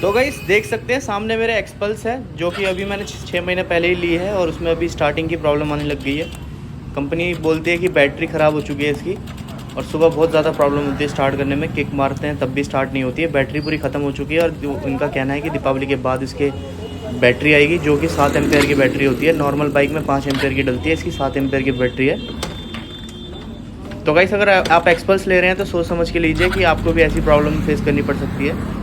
तो गाइस देख सकते हैं सामने मेरे एक्सपल्स है, जो कि अभी मैंने 6 महीने पहले ही ली है और उसमें अभी स्टार्टिंग की प्रॉब्लम आने लग गई है। कंपनी बोलती है कि बैटरी ख़राब हो चुकी है इसकी, और सुबह बहुत ज़्यादा प्रॉब्लम होती है स्टार्ट करने में। किक मारते हैं तब भी स्टार्ट नहीं होती है, बैटरी पूरी ख़त्म हो चुकी है। और जो इनका कहना है कि दीपावली के बाद इसके बैटरी आएगी, जो कि 7 एम्पेयर की बैटरी होती है। नॉर्मल बाइक में 5 एम्पेयर की डलती है, इसकी 7 एम्पेयर की बैटरी है। तो गाइस अगर आप एक्सपल्स ले रहे हैं तो सोच समझ के लीजिए कि आपको भी ऐसी प्रॉब्लम फेस करनी पड़ सकती है।